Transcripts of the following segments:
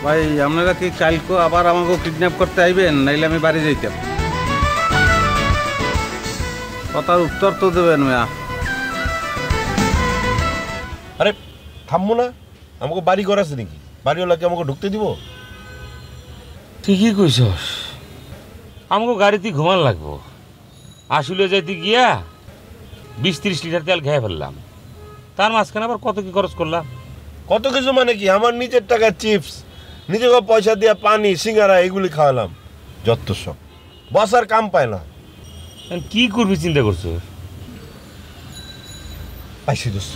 ভাই আপনারা কি কালকে আবার আমাকে কিডন্যাপ করতে আইবেন, নাইলে আমি বাড়ি যাইতাম। কথার উত্তর তো দেবেন মিয়া। আরে থামবো না, আমাকে বাড়ি ঘর আছে নাকি? বাড়িওয়ালাকে আমাকে ঢুকতে দিব? ঠিকই কইছস, আমাকে গাড়িতে ঘুমান লাগবো। আসলে যাইতে গিয়া 20-30 লিটার তেল খেয়ে ফেললাম, তার মাঝখানে আবার কত কি খরচ করলাম। কত কিছু মানে কি, আমার নিজের টাকার চিপস, নিজেকে পয়সা দিয়ে পানি সিঙ্গারা এগুলি খাওয়ালাম। যত সব বসার কাম পায় না। কি করবি চিন্তা করছো? পাইছি দোস্ত।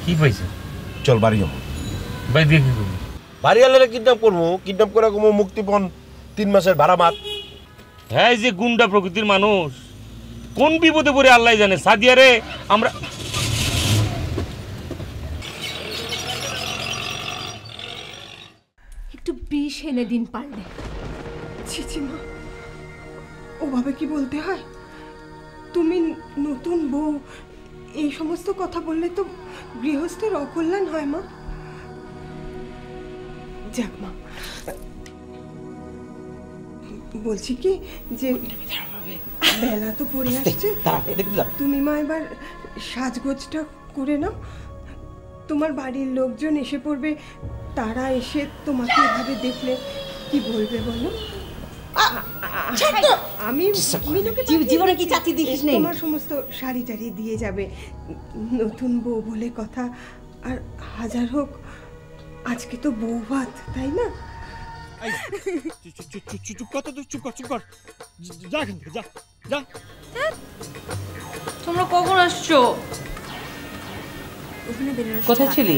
কি পাইছে? চল বাড়ি যাবো। ভাই দিয়ে কি করবি? বাড়িওয়ালারা কিডন্যাপ করবো, কিডন্যাপ করে কোনো মুক্তিপণ 3 মাসের ভাড়া মাত। হ্যাঁ, যে গুন্ডা প্রকৃতির মানুষ, কোন বিপদে পড়ে আল্লাহ জানে। সাদিয়া রে, আমরা একটু বিষ এনে দিন পারলে। চিচিমা, ওভাবে কি বলতে হয়? তুমি নতুন বউ, এই সমস্ত কথা বললে তো গৃহস্থের অকল্যাণ হয় মা। যাক মা, বলছি কি যে বেলা তো পড়ে আসছে, তুমি মা এবার সাজগোজটা করে নাও। তোমার বাড়ির লোকজন এসে পড়বে, তারা এসে তোমাকে এভাবে দেখলে কি বলবে বলো? আমি জীবনে কি চাচি দেখিস নেই? তোমার সমস্ত শাড়ি টাড়ি দিয়ে যাবে, নতুন বউ বলে কথা। আর হাজার হোক আজকে তো বউ ভাত, তাই না? তোমরা কখন আসছো? কোথায় ছিলি?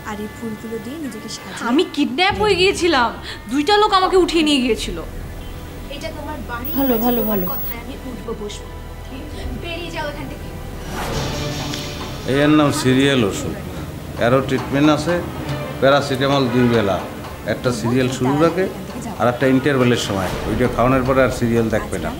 আর এই ফুলগুলো দিয়ে নিজেকে সাজিয়ে। আমি কিডন্যাপ হয়ে গিয়েছিলাম, 2টা লোক আমাকে উঠিয়ে নিয়ে গিয়েছিল। এটা তোমার বাড়ি। ভালো ভালো ভালো। কথায় আমি উঠবো বসবো, বেরিয়ে যাও এখান থেকে। এর নাম সিরিয়াল ওষুধ, এরও ট্রিটমেন্ট আছে। প্যারাসিটামল 2 বেলা, একটা সিরিয়াল শুরু রাখে আর একটা ইন্টারভেলের সময়। ওইটা খাওয়ানোর পরে আর সিরিয়াল দেখবে না।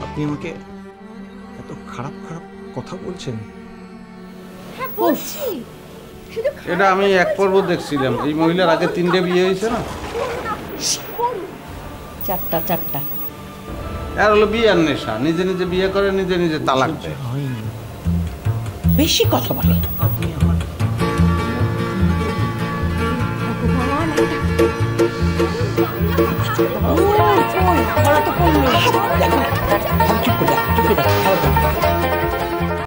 আপনি আমাকে এত খারাপ খারাপ কথা বলছেন? হ্যাঁ বলছি। এটা আমি এক পর্ব দেখছিলাম। এই মহিলার আগে 3টে বিয়ে হয়েছে না? 4টা। আর হলো বিয়ের নেশা, নিজে নিজে বিয়ে করে, নিজে নিজে তালাক দেয়। বেশি কথা বলে। চুপ করে